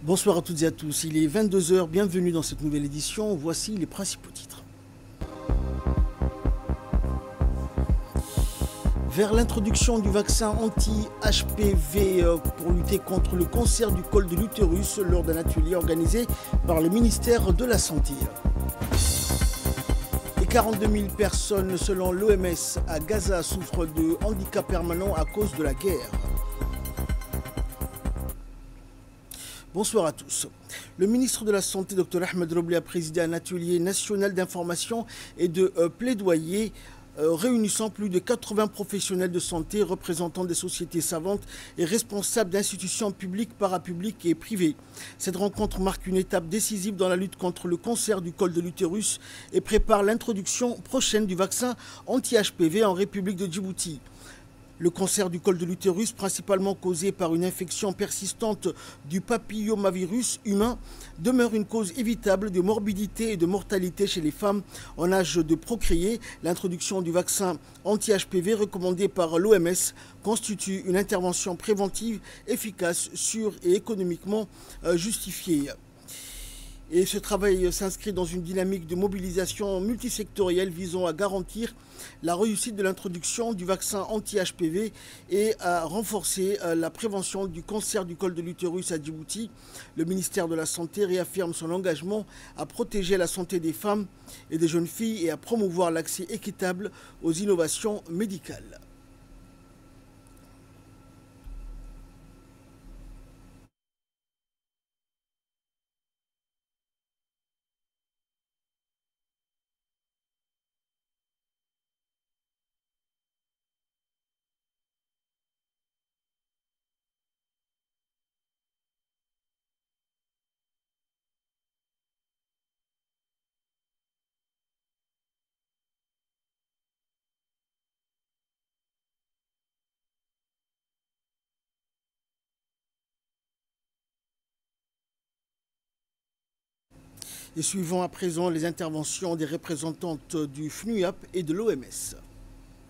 Bonsoir à toutes et à tous, il est 22 h, bienvenue dans cette nouvelle édition, voici les principaux titres. Vers l'introduction du vaccin anti-HPV pour lutter contre le cancer du col de l'utérus lors d'un atelier organisé par le ministère de la Santé. Et 42 000 personnes, selon l'OMS, à Gaza souffrent de handicap permanent à cause de la guerre. Bonsoir à tous. Le ministre de la Santé, Dr Ahmed Roblé, a présidé un atelier national d'information et de plaidoyer réunissant plus de 80 professionnels de santé, représentant des sociétés savantes et responsables d'institutions publiques, parapubliques et privées. Cette rencontre marque une étape décisive dans la lutte contre le cancer du col de l'utérus et prépare l'introduction prochaine du vaccin anti-HPV en République de Djibouti. Le cancer du col de l'utérus, principalement causé par une infection persistante du papillomavirus humain, demeure une cause évitable de morbidité et de mortalité chez les femmes en âge de procréer. L'introduction du vaccin anti-HPV recommandé par l'OMS constitue une intervention préventive efficace, sûre et économiquement justifiée. Et ce travail s'inscrit dans une dynamique de mobilisation multisectorielle visant à garantir la réussite de l'introduction du vaccin anti-HPV et à renforcer la prévention du cancer du col de l'utérus à Djibouti. Le ministère de la Santé réaffirme son engagement à protéger la santé des femmes et des jeunes filles et à promouvoir l'accès équitable aux innovations médicales. Et suivons à présent les interventions des représentantes du FNUAP et de l'OMS.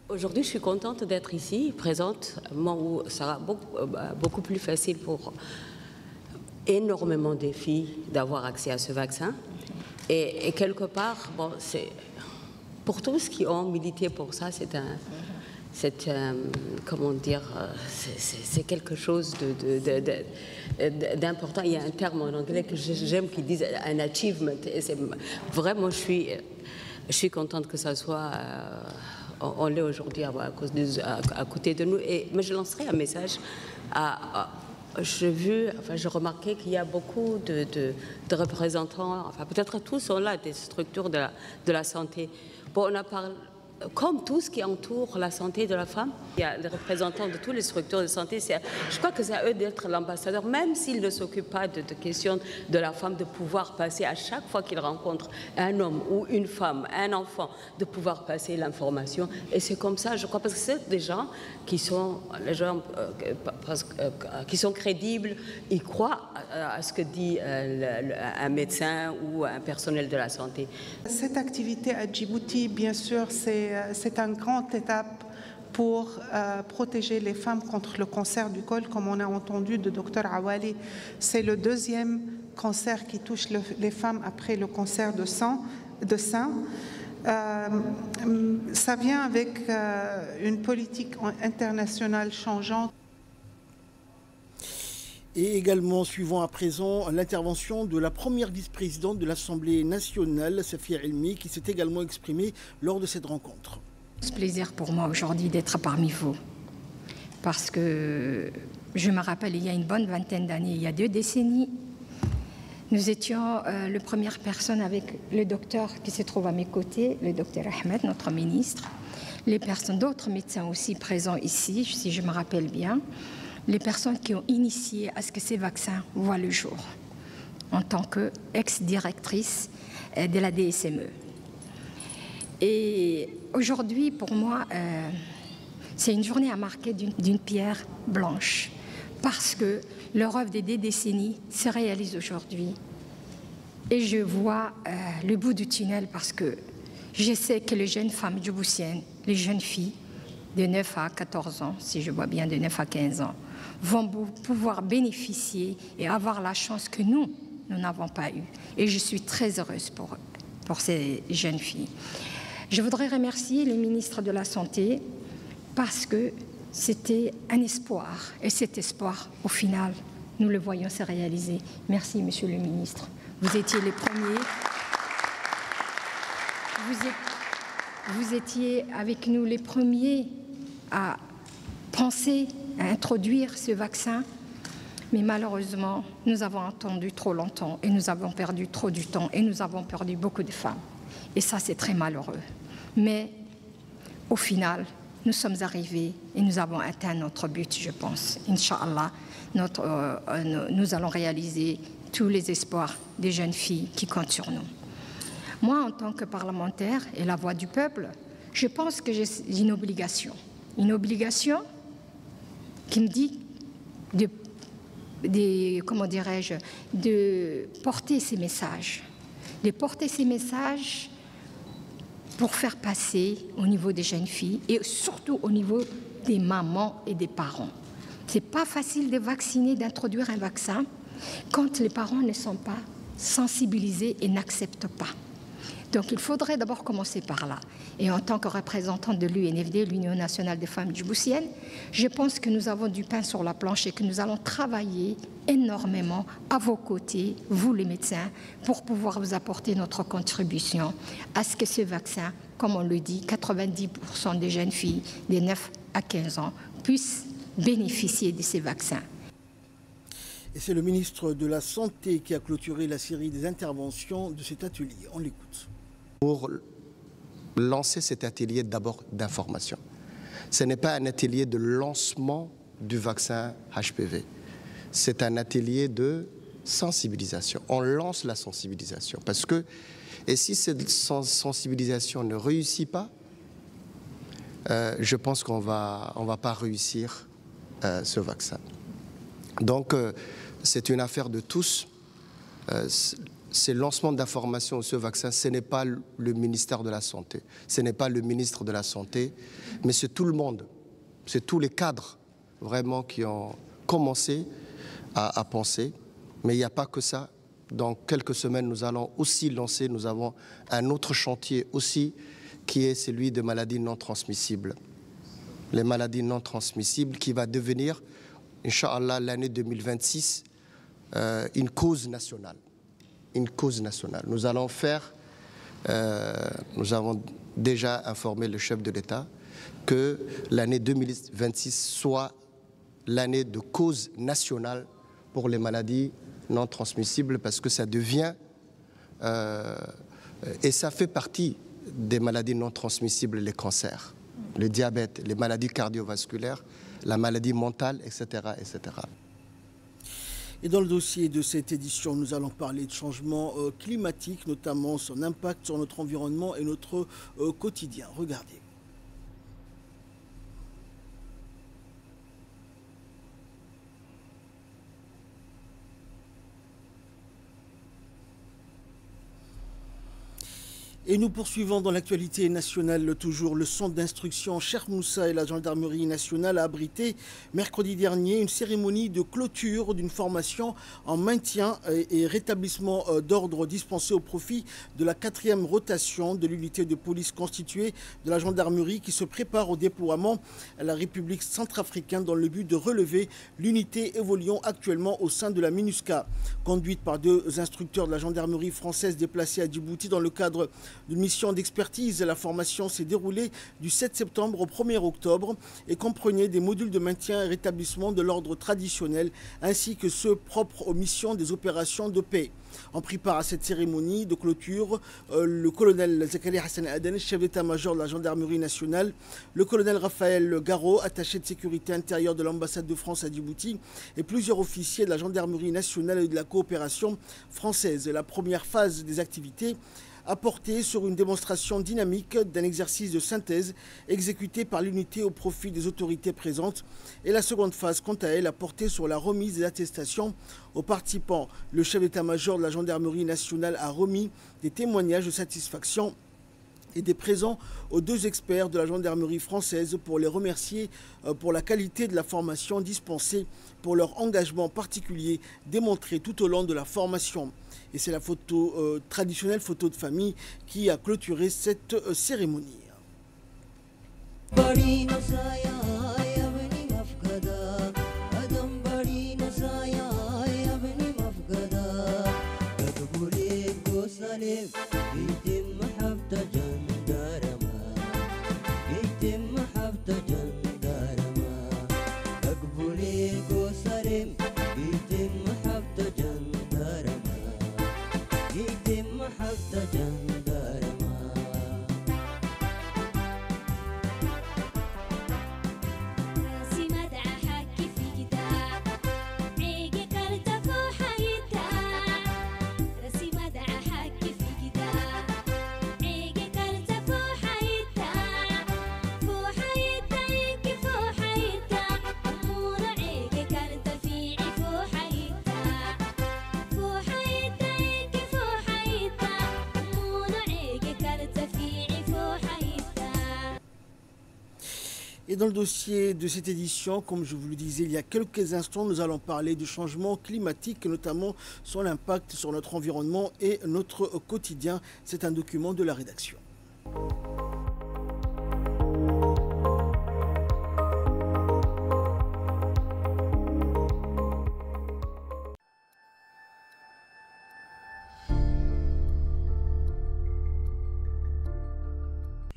Aujourd'hui, je suis contente d'être ici, présente, un moment où ça sera beaucoup plus facile pour énormément de filles d'avoir accès à ce vaccin. Et quelque part, bon, pour tous qui ont milité pour ça, comment dire, c'est quelque chose d'important. Il y a un terme en anglais que j'aime qui dit un achievement. Et vraiment, je suis contente que ça soit, on l'est aujourd'hui à côté de nous. Mais je lancerai un message je remarquais qu'il y a beaucoup de représentants, enfin peut-être tous sont là, des structures de la santé. Bon, on a parlé, comme tout ce qui entoure la santé de la femme, il y a des représentants de toutes les structures de santé. Je crois que c'est à eux d'être l'ambassadeur, même s'ils ne s'occupent pas de questions de la femme, de pouvoir passer à chaque fois qu'ils rencontrent un homme ou une femme, un enfant, de pouvoir passer l'information. Et c'est comme ça, je crois, parce que c'est des gens qui sont, qui sont crédibles, ils croient à ce que dit un médecin ou un personnel de la santé. Cette activité à Djibouti, bien sûr, c'est une grande étape pour protéger les femmes contre le cancer du col. Comme on a entendu de Dr Awali, c'est le deuxième cancer qui touche les femmes après le cancer de sein. Ça vient avec une politique internationale changeante. Et également, suivant à présent l'intervention de la première vice-présidente de l'Assemblée nationale, Safia Elmi, qui s'est également exprimée lors de cette rencontre. C'est un plaisir pour moi aujourd'hui d'être parmi vous. Parce que je me rappelle, il y a une bonne vingtaine d'années, il y a 2 décennies, nous étions la première personne avec le docteur qui se trouve à mes côtés, le docteur Ahmed, notre ministre, d'autres médecins aussi présents ici, si je me rappelle bien, les personnes qui ont initié à ce que ces vaccins voient le jour, en tant qu'ex-directrice de la DSME. Et aujourd'hui, pour moi, c'est une journée à marquer d'une pierre blanche, parce que leur œuvre des 2 décennies se réalise aujourd'hui. Et je vois le bout du tunnel, parce que je sais que les jeunes femmes djiboutiennes, les jeunes filles, de 9 à 14 ans, si je vois bien de 9 à 15 ans, vont pouvoir bénéficier et avoir la chance que nous n'avons pas eue. Et je suis très heureuse pour ces jeunes filles. Je voudrais remercier les ministres de la Santé parce que c'était un espoir. Et cet espoir, au final, nous le voyons se réaliser. Merci, Monsieur le ministre. Vous étiez les premiers. Vous étiez avec nous les premiers à penser à introduire ce vaccin. Mais malheureusement, nous avons attendu trop longtemps et nous avons perdu trop du temps et nous avons perdu beaucoup de femmes. Et ça, c'est très malheureux. Mais au final, nous sommes arrivés et nous avons atteint notre but, je pense. Inch'Allah, nous allons réaliser tous les espoirs des jeunes filles qui comptent sur nous. Moi, en tant que parlementaire et la voix du peuple, je pense que j'ai une obligation qui me dit de porter ces messages, pour faire passer au niveau des jeunes filles et surtout au niveau des mamans et des parents. Ce n'est pas facile de vacciner, d'introduire un vaccin quand les parents ne sont pas sensibilisés et n'acceptent pas. Donc il faudrait d'abord commencer par là. Et en tant que représentante de l'UNFD, l'Union nationale des femmes djiboutiennes, je pense que nous avons du pain sur la planche et que nous allons travailler énormément à vos côtés, vous les médecins, pour pouvoir vous apporter notre contribution à ce que ce vaccin, comme on le dit, 90% des jeunes filles de 9 à 15 ans puissent bénéficier de ces vaccins. Et c'est le ministre de la Santé qui a clôturé la série des interventions de cet atelier. On l'écoute. Pour lancer cet atelier d'abord d'information. Ce n'est pas un atelier de lancement du vaccin HPV. C'est un atelier de sensibilisation. On lance la sensibilisation parce que, et si cette sensibilisation ne réussit pas, je pense qu'on va pas réussir ce vaccin. Donc, c'est une affaire de tous. Ces lancements d'informations sur ce vaccin, ce n'est pas le ministère de la Santé, ce n'est pas le ministre de la Santé, mais c'est tout le monde, c'est tous les cadres vraiment qui ont commencé à penser. Mais il n'y a pas que ça. Dans quelques semaines, nous allons aussi lancer, nous avons un autre chantier aussi, qui est celui des maladies non transmissibles. Les maladies non transmissibles qui va devenir, Inch'Allah, l'année 2026, une cause nationale. Une cause nationale. Nous allons faire, nous avons déjà informé le chef de l'État que l'année 2026 soit l'année de cause nationale pour les maladies non transmissibles parce que ça devient, et ça fait partie des maladies non transmissibles, les cancers, le diabète, les maladies cardiovasculaires, la maladie mentale, etc., etc. Et dans le dossier de cette édition, nous allons parler de changement climatique, notamment son impact sur notre environnement et notre quotidien. Regardez. Et nous poursuivons dans l'actualité nationale toujours. Le centre d'instruction Cheikh Moussa et la gendarmerie nationale a abrité mercredi dernier une cérémonie de clôture d'une formation en maintien et rétablissement d'ordre dispensée au profit de la 4e rotation de l'unité de police constituée de la gendarmerie qui se prépare au déploiement à la République centrafricaine dans le but de relever l'unité évoluant actuellement au sein de la MINUSCA. Conduite par 2 instructeurs de la gendarmerie française déplacés à Djibouti dans le cadre d'une mission d'expertise, la formation s'est déroulée du 7 septembre au 1er octobre et comprenait des modules de maintien et rétablissement de l'ordre traditionnel ainsi que ceux propres aux missions des opérations de paix. En prit part à cette cérémonie de clôture le colonel Zakaria Hassan Aden, chef d'état-major de la gendarmerie nationale, le colonel Raphaël Garot, attaché de sécurité intérieure de l'ambassade de France à Djibouti, et plusieurs officiers de la gendarmerie nationale et de la coopération française. La première phase des activités a porté sur une démonstration dynamique d'un exercice de synthèse exécuté par l'unité au profit des autorités présentes. Et la seconde phase, quant à elle, a porté sur la remise des attestations aux participants. Le chef d'état-major de la gendarmerie nationale a remis des témoignages de satisfaction et des présents aux 2 experts de la gendarmerie française pour les remercier pour la qualité de la formation dispensée, pour leur engagement particulier démontré tout au long de la formation. Et c'est la traditionnelle photo de famille qui a clôturé cette cérémonie. Et dans le dossier de cette édition, comme je vous le disais il y a quelques instants, nous allons parler du changement climatique, notamment son impact sur notre environnement et notre quotidien. C'est un document de la rédaction.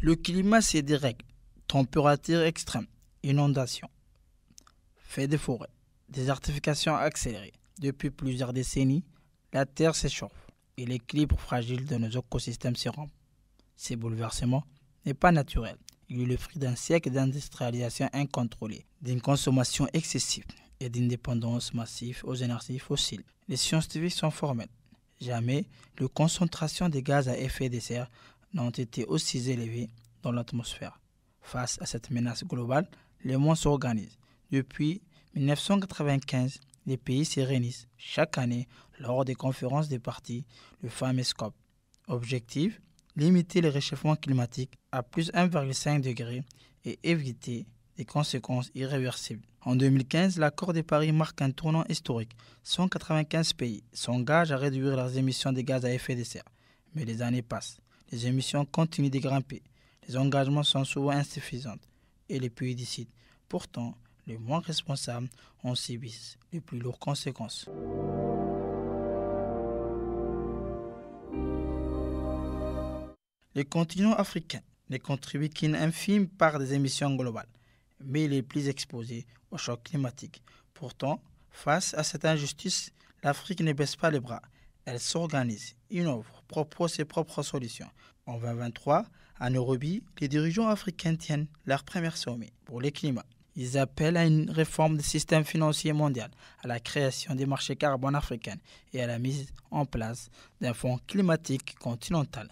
Le climat, c'est des règles. Température extrême, inondations, feux de forêt, désertification accélérée. Depuis plusieurs décennies, la Terre s'échauffe et l'équilibre fragile de nos écosystèmes se rompt. Ces bouleversements n'est pas naturel. Il est le fruit d'un siècle d'industrialisation incontrôlée, d'une consommation excessive et d'une dépendance massive aux énergies fossiles. Les scientifiques sont formels. Jamais les concentrations de gaz à effet de serre n'ont été aussi élevées dans l'atmosphère. Face à cette menace globale, le monde s'organise. Depuis 1995, les pays se réunissent chaque année lors des conférences des parties, le fameux SCOP. Objectif, limiter le réchauffement climatique à plus 1,5 degré et éviter des conséquences irréversibles. En 2015, l'accord de Paris marque un tournant historique. 195 pays s'engagent à réduire leurs émissions de gaz à effet de serre. Mais les années passent. Les émissions continuent de grimper. Les engagements sont souvent insuffisants et les pays décident. Pourtant, les moins responsables en subissent les plus lourdes conséquences. Le continent africain ne contribue qu'une infime part des émissions globales, mais il est plus exposé au choc climatique. Pourtant, face à cette injustice, l'Afrique ne baisse pas les bras. Elle s'organise, innove, propose ses propres solutions. En 2023, à Nairobi, les dirigeants africains tiennent leur premier sommet pour le climat. Ils appellent à une réforme du système financier mondial, à la création des marchés carbone africains et à la mise en place d'un fonds climatique continental.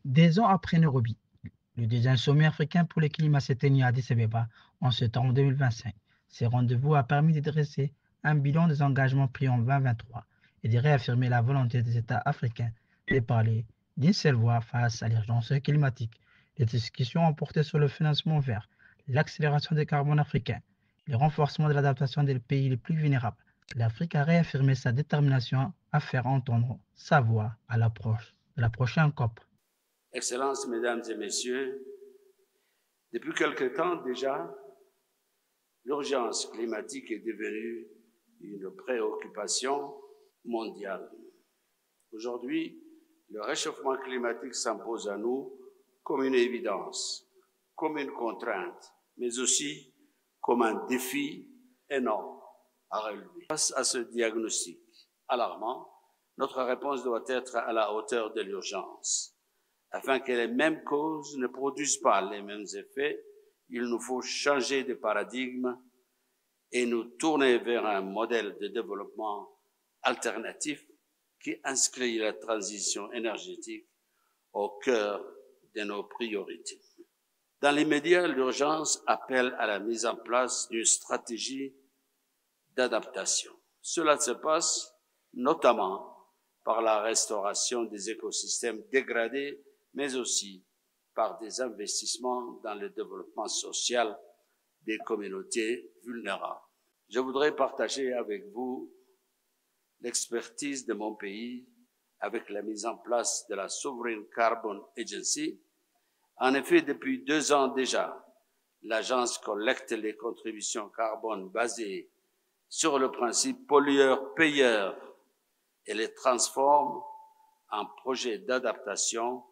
Des ans après Nairobi, le deuxième sommet africain pour le climat s'est tenu à Addis Abeba en septembre 2025. Ce rendez-vous a permis de dresser un bilan des engagements pris en 2023 et de réaffirmer la volonté des États africains de parler d'une seule voix face à l'urgence climatique. Les discussions ont porté sur le financement vert, l'accélération des carbones africains, le renforcement de l'adaptation des pays les plus vulnérables. L'Afrique a réaffirmé sa détermination à faire entendre sa voix à l'approche de la prochaine COP. Excellences, Mesdames et Messieurs, depuis quelque temps déjà, l'urgence climatique est devenue une préoccupation mondiale. Aujourd'hui, le réchauffement climatique s'impose à nous comme une évidence, comme une contrainte, mais aussi comme un défi énorme à relever. Face à ce diagnostic alarmant, notre réponse doit être à la hauteur de l'urgence. Afin que les mêmes causes ne produisent pas les mêmes effets, il nous faut changer de paradigme et nous tourner vers un modèle de développement alternatif qui inscrit la transition énergétique au cœur de nos priorités. Dans l'immédiat, l'urgence appelle à la mise en place d'une stratégie d'adaptation. Cela se passe notamment par la restauration des écosystèmes dégradés, mais aussi par des investissements dans le développement social des communautés vulnérables. Je voudrais partager avec vous l'expertise de mon pays avec la mise en place de la Sovereign Carbon Agency. En effet, depuis 2 ans déjà, l'agence collecte les contributions carbone basées sur le principe pollueur-payeur et les transforme en projets d'adaptation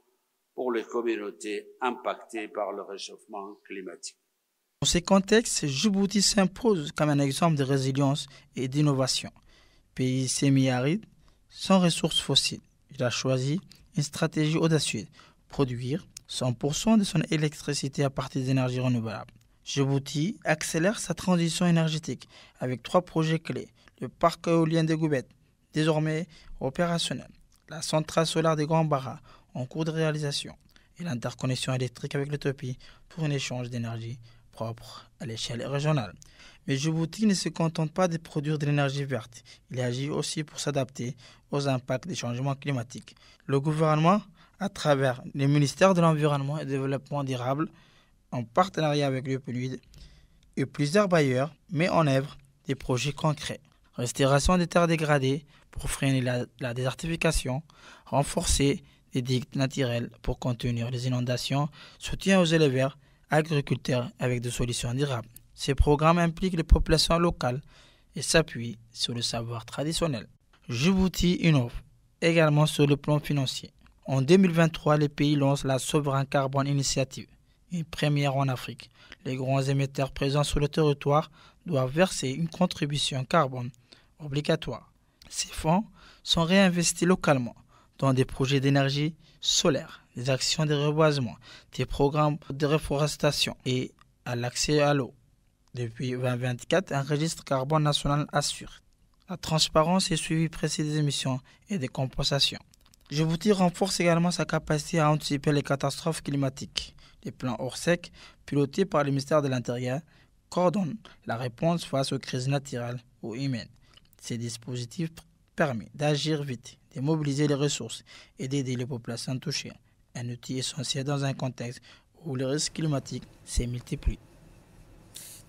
pour les communautés impactées par le réchauffement climatique. Dans ces contextes, Djibouti s'impose comme un exemple de résilience et d'innovation. Pays semi-aride, sans ressources fossiles, il a choisi une stratégie audacieuse, produire 100% de son électricité à partir d'énergies renouvelables. Djibouti accélère sa transition énergétique avec 3 projets clés. Le parc éolien de Goubet, désormais opérationnel, la centrale solaire des Grands Barras, en cours de réalisation, et l'interconnexion électrique avec l'Éthiopie pour un échange d'énergie propre à l'échelle régionale. Mais Djibouti ne se contente pas de produire de l'énergie verte. Il agit aussi pour s'adapter aux impacts des changements climatiques. Le gouvernement, à travers le ministère de l'Environnement et du Développement durable, en partenariat avec le PNUD et plusieurs bailleurs, met en œuvre des projets concrets. Restauration des terres dégradées pour freiner la désertification, renforcer les digues naturelles pour contenir les inondations, soutien aux éleveurs, agriculteurs avec des solutions durables. Ces programmes impliquent les populations locales et s'appuient sur le savoir traditionnel. Djibouti innove également sur le plan financier. En 2023, les pays lancent la Sovereign Carbon Initiative, une première en Afrique. Les grands émetteurs présents sur le territoire doivent verser une contribution carbone obligatoire. Ces fonds sont réinvestis localement dans des projets d'énergie solaire, des actions de reboisement, des programmes de reforestation et à l'accès à l'eau. Depuis 2024, un registre carbone national assure la transparence et suivi précis des émissions et des compensations. Djibouti renforce également sa capacité à anticiper les catastrophes climatiques. Les plans Orsec, pilotés par le ministère de l'Intérieur, coordonnent la réponse face aux crises naturelles ou humaines. Ces dispositifs permettent d'agir vite, de mobiliser les ressources et d'aider les populations touchées. Un outil essentiel dans un contexte où les risques climatiques se multiplient.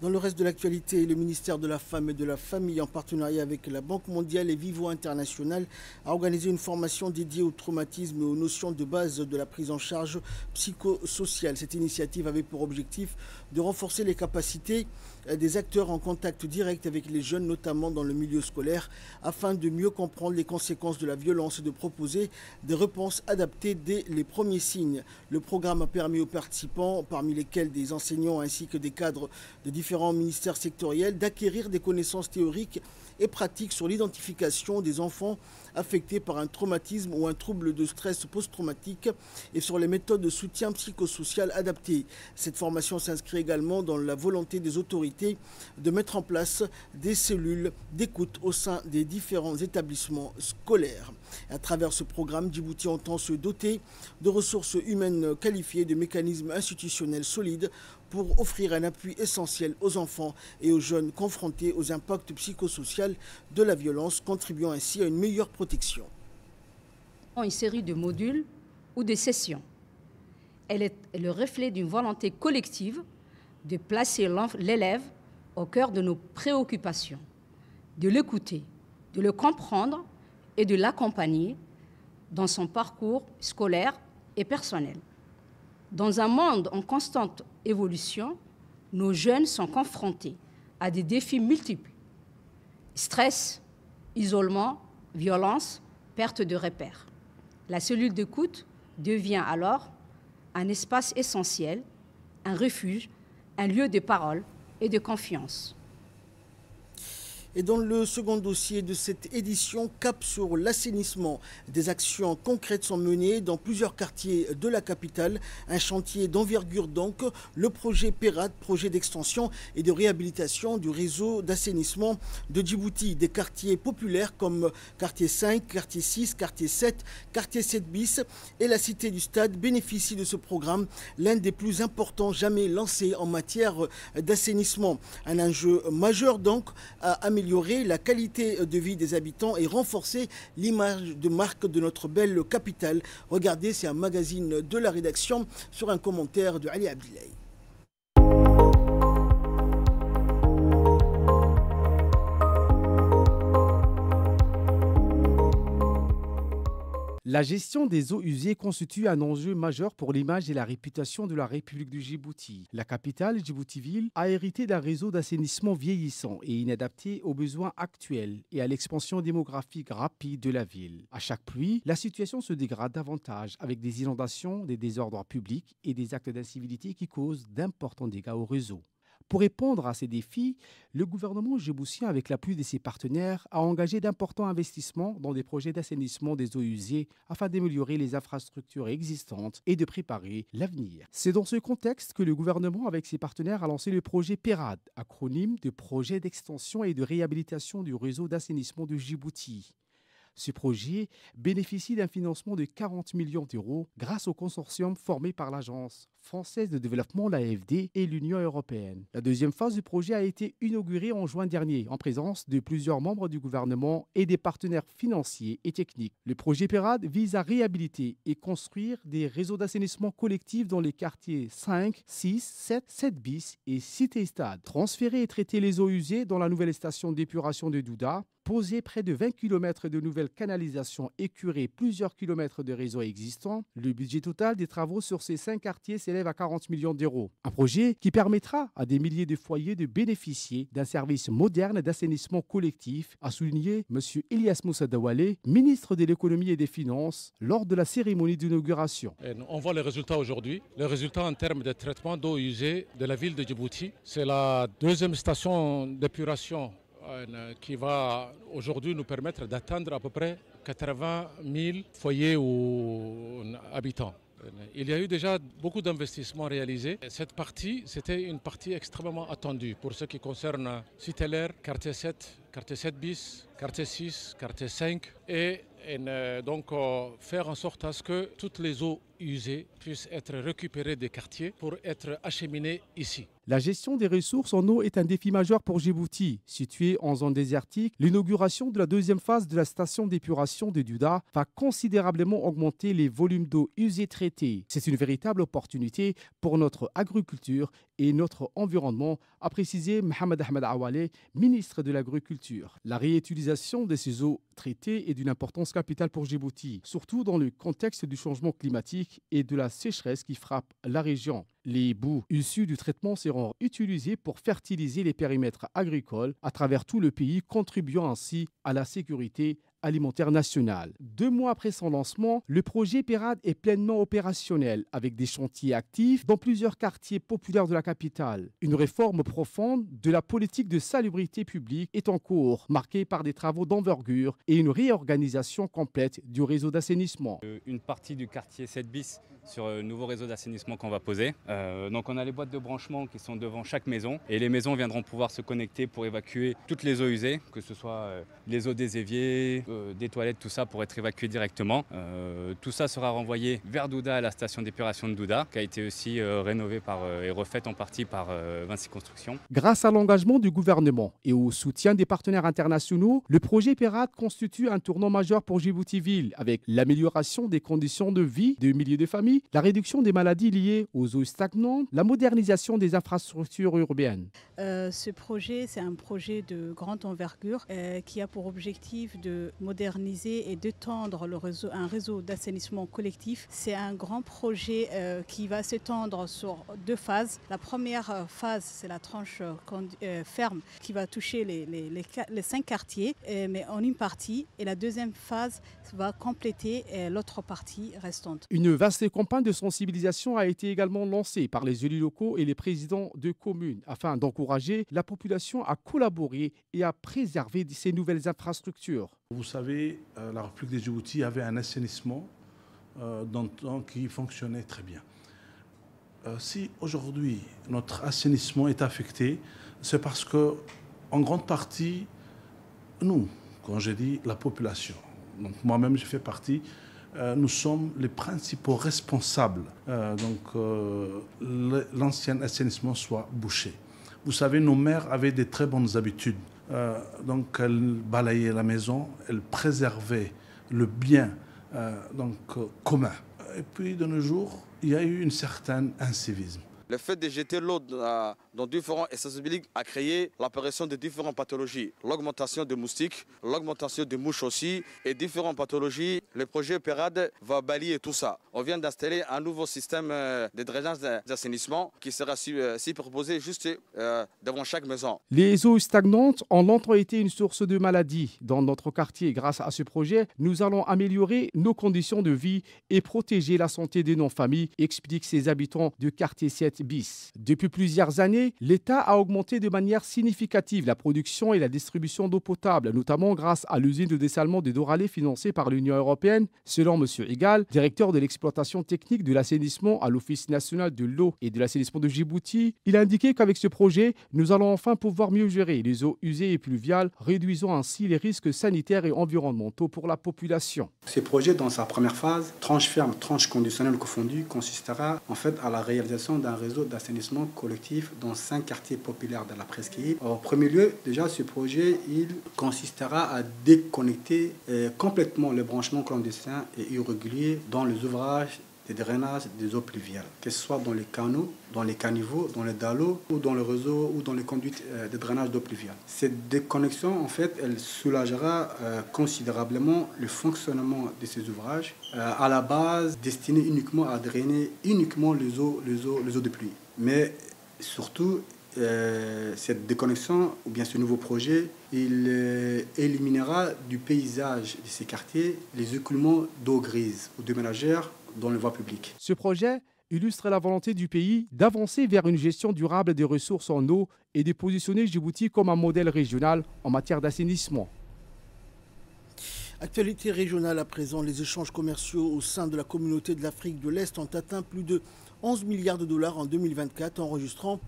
Dans le reste de l'actualité, le ministère de la Femme et de la Famille, en partenariat avec la Banque mondiale et Vivo International, a organisé une formation dédiée au traumatisme et aux notions de base de la prise en charge psychosociale. Cette initiative avait pour objectif de renforcer les capacités des acteurs en contact direct avec les jeunes, notamment dans le milieu scolaire, afin de mieux comprendre les conséquences de la violence et de proposer des réponses adaptées dès les premiers signes. Le programme a permis aux participants, parmi lesquels des enseignants ainsi que des cadres de différents ministères sectoriels, d'acquérir des connaissances théoriques et pratiques sur l'identification des enfants affectés par un traumatisme ou un trouble de stress post-traumatique et sur les méthodes de soutien psychosocial adaptées. Cette formation s'inscrit également dans la volonté des autorités de mettre en place des cellules d'écoute au sein des différents établissements scolaires. À travers ce programme, Djibouti entend se doter de ressources humaines qualifiées, de mécanismes institutionnels solides pour offrir un appui essentiel aux enfants et aux jeunes confrontés aux impacts psychosociaux de la violence, contribuant ainsi à une meilleure protection. Une série de modules ou de sessions. Elle est le reflet d'une volonté collective de placer l'élève au cœur de nos préoccupations, de l'écouter, de le comprendre et de l'accompagner dans son parcours scolaire et personnel. Dans un monde en constante évolution, nos jeunes sont confrontés à des défis multiples. Stress, isolement, violence, perte de repères. La cellule d'écoute devient alors un espace essentiel, un refuge, un lieu de parole et de confiance. Et dans le second dossier de cette édition, cap sur l'assainissement. Des actions concrètes sont menées dans plusieurs quartiers de la capitale. Un chantier d'envergure donc, le projet PERAD, projet d'extension et de réhabilitation du réseau d'assainissement de Djibouti. Des quartiers populaires comme quartier 5, quartier 6, quartier 7, quartier 7 bis et la cité du stade bénéficient de ce programme, l'un des plus importants jamais lancés en matière d'assainissement. Un enjeu majeur donc à améliorer la qualité de vie des habitants et renforcer l'image de marque de notre belle capitale. Regardez, c'est un magazine de la rédaction sur un commentaire de Ali Abdillahi. La gestion des eaux usées constitue un enjeu majeur pour l'image et la réputation de la République du Djibouti. La capitale, Djibouti-Ville, a hérité d'un réseau d'assainissement vieillissant et inadapté aux besoins actuels et à l'expansion démographique rapide de la ville. À chaque pluie, la situation se dégrade davantage avec des inondations, des désordres publics et des actes d'incivilité qui causent d'importants dégâts au réseau. Pour répondre à ces défis, le gouvernement djiboutien, avec l'appui de ses partenaires, a engagé d'importants investissements dans des projets d'assainissement des eaux usées afin d'améliorer les infrastructures existantes et de préparer l'avenir. C'est dans ce contexte que le gouvernement, avec ses partenaires, a lancé le projet PERAD, acronyme de projet d'extension et de réhabilitation du réseau d'assainissement de Djibouti. Ce projet bénéficie d'un financement de 40 millions d'euros grâce au consortium formé par l'Agence française de développement, l'AFD, et l'Union européenne. La deuxième phase du projet a été inaugurée en juin dernier en présence de plusieurs membres du gouvernement et des partenaires financiers et techniques. Le projet PERAD vise à réhabiliter et construire des réseaux d'assainissement collectifs dans les quartiers 5, 6, 7, 7 bis et Cité Stade. Transférer et traiter les eaux usées dans la nouvelle station d'épuration de Douda, poser près de 20 km de nouvelles canalisations et curer plusieurs kilomètres de réseaux existants, le budget total des travaux sur ces 5 quartiers s'élève à 40 millions d'euros. Un projet qui permettra à des milliers de foyers de bénéficier d'un service moderne d'assainissement collectif, a souligné M. Ilyas Moussa Dawale, ministre de l'économie et des finances, lors de la cérémonie d'inauguration. On voit les résultats aujourd'hui. Les résultats en termes de traitement d'eau usée de la ville de Djibouti. C'est la deuxième station d'épuration qui va aujourd'hui nous permettre d'atteindre à peu près 80 000 foyers ou habitants. Il y a eu déjà beaucoup d'investissements réalisés. Cette partie, c'était une partie extrêmement attendue pour ce qui concerne Cité-L'air, quartier 7, quartier 7 bis, quartier 6, quartier 5 et donc faire en sorte à ce que toutes les eaux usées puissent être récupérées des quartiers pour être acheminées ici. La gestion des ressources en eau est un défi majeur pour Djibouti. Située en zone désertique, l'inauguration de la deuxième phase de la station d'épuration de Douda va considérablement augmenter les volumes d'eau usée traitée. C'est une véritable opportunité pour notre agriculture et notre environnement, a précisé Mohamed Ahmed Awale, ministre de l'Agriculture. La réutilisation de ces eaux traitées est d'une importance capitale pour Djibouti, surtout dans le contexte du changement climatique et de la sécheresse qui frappe la région. Les boues issues du traitement seront utilisées pour fertiliser les périmètres agricoles à travers tout le pays, contribuant ainsi à la sécurité alimentaire nationale. 2 mois après son lancement, le projet PERAD est pleinement opérationnel avec des chantiers actifs dans plusieurs quartiers populaires de la capitale. Une réforme profonde de la politique de salubrité publique est en cours, marquée par des travaux d'envergure et une réorganisation complète du réseau d'assainissement. Une partie du quartier 7 bis sur le nouveau réseau d'assainissement qu'on va poser. Donc on a les boîtes de branchement qui sont devant chaque maison et les maisons viendront pouvoir se connecter pour évacuer toutes les eaux usées, que ce soit les eaux des éviers, des toilettes, tout ça pour être évacué directement. Tout ça sera renvoyé vers Douda, à la station d'épuration de Douda, qui a été aussi rénovée et refaite en partie par Vinci Construction. Grâce à l'engagement du gouvernement et au soutien des partenaires internationaux, le projet PERAD constitue un tournant majeur pour Djibouti-Ville, avec l'amélioration des conditions de vie de milliers de familles, la réduction des maladies liées aux eaux stagnantes, la modernisation des infrastructures urbaines. Ce projet, c'est un projet de grande envergure qui a pour objectif de moderniser et d'étendre un réseau d'assainissement collectif. C'est un grand projet qui va s'étendre sur 2 phases. La première phase, c'est la tranche ferme qui va toucher les 5 quartiers, mais en une partie. Et la deuxième phase va compléter l'autre partie restante. Une vaste campagne de sensibilisation a été également lancée par les élus locaux et les présidents de communes afin d'encourager la population à collaborer et à préserver ces nouvelles infrastructures. Vous savez, la République de Djibouti avait un assainissement qui fonctionnait très bien. Si aujourd'hui notre assainissement est affecté, c'est parce que, en grande partie, nous, quand j'ai dit la population, donc moi-même je fais partie, nous sommes les principaux responsables. L'ancien assainissement soit bouché. Vous savez, nos mères avaient des très bonnes habitudes. Donc elles balayaient la maison, elles préservaient le bien commun. Et puis de nos jours, il y a eu un certain incivisme. Le fait de jeter l'eau dans différents espaces publics a créé l'apparition de différentes pathologies. L'augmentation des moustiques, l'augmentation des mouches aussi et différentes pathologies. Le projet PERAD va balayer tout ça. On vient d'installer un nouveau système de drainage d'assainissement qui sera superposé juste devant chaque maison. Les eaux stagnantes ont longtemps été une source de maladies dans notre quartier. Grâce à ce projet, nous allons améliorer nos conditions de vie et protéger la santé de nos familles, expliquent ces habitants du quartier 7 bis. Depuis plusieurs années, l'État a augmenté de manière significative la production et la distribution d'eau potable, notamment grâce à l'usine de dessalement des Doralé financée par l'Union européenne. Selon M. Egal, directeur de l'exploitation technique de l'assainissement à l'Office national de l'eau et de l'assainissement de Djibouti, il a indiqué qu'avec ce projet, nous allons enfin pouvoir mieux gérer les eaux usées et pluviales, réduisant ainsi les risques sanitaires et environnementaux pour la population. Ce projet, dans sa première phase, tranche ferme, tranche conditionnelle confondue, consistera en fait à la réalisation d'un réseau d'assainissement collectif dans 5 quartiers populaires de la presqu'île. En premier lieu, déjà, ce projet, il consistera à déconnecter complètement les branchements clandestins et irréguliers dans les ouvrages de drainage des eaux pluviales, que ce soit dans les canaux, dans les caniveaux, dans les dallos ou dans le réseau ou dans les conduites de drainage d'eau pluviale. Cette déconnexion, en fait, elle soulagera considérablement le fonctionnement de ces ouvrages à la base destinés uniquement à drainer uniquement les eaux de pluie. Mais surtout, cette déconnexion ou bien ce nouveau projet, il éliminera du paysage de ces quartiers les écoulements d'eau grise ou de ménagères dans les voies publiques. Ce projet illustre la volonté du pays d'avancer vers une gestion durable des ressources en eau et de positionner Djibouti comme un modèle régional en matière d'assainissement. Actualité régionale à présent, les échanges commerciaux au sein de la communauté de l'Afrique de l'Est ont atteint plus de 11 milliards de dollars en 2024, enregistrant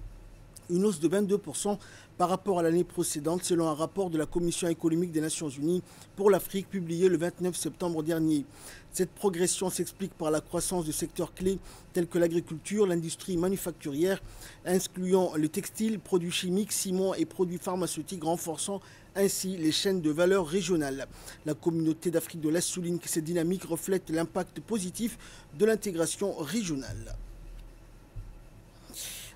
une hausse de 22% par rapport à l'année précédente, selon un rapport de la Commission économique des Nations Unies pour l'Afrique publié le 29 septembre dernier. Cette progression s'explique par la croissance de secteurs clés tels que l'agriculture, l'industrie manufacturière, incluant le textile, produits chimiques, ciment et produits pharmaceutiques, renforçant ainsi les chaînes de valeur régionales. La communauté d'Afrique de l'Est souligne que cette dynamique reflète l'impact positif de l'intégration régionale.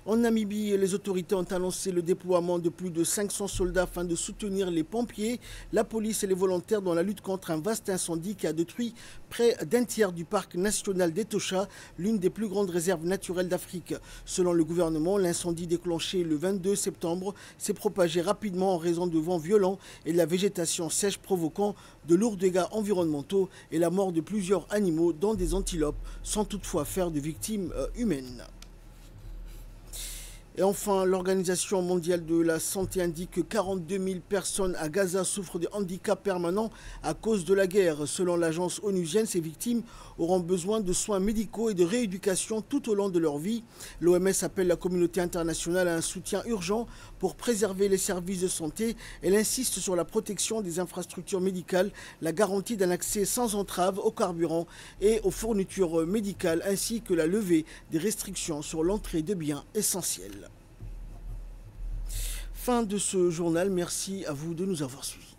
En Namibie, les autorités ont annoncé le déploiement de plus de 500 soldats afin de soutenir les pompiers, la police et les volontaires dans la lutte contre un vaste incendie qui a détruit près d'un tiers du parc national d'Etosha, l'une des plus grandes réserves naturelles d'Afrique. Selon le gouvernement, l'incendie déclenché le 22 septembre s'est propagé rapidement en raison de vents violents et de la végétation sèche provoquant de lourds dégâts environnementaux et la mort de plusieurs animaux, dont des antilopes, sans toutefois faire de victimes humaines. Et enfin, l'Organisation mondiale de la santé indique que 42 000 personnes à Gaza souffrent de handicap permanent à cause de la guerre. Selon l'agence onusienne, ces victimes auront besoin de soins médicaux et de rééducation tout au long de leur vie. L'OMS appelle la communauté internationale à un soutien urgent pour préserver les services de santé. Elle insiste sur la protection des infrastructures médicales, la garantie d'un accès sans entrave au carburant et aux fournitures médicales, ainsi que la levée des restrictions sur l'entrée de biens essentiels. Fin de ce journal, merci à vous de nous avoir suivis.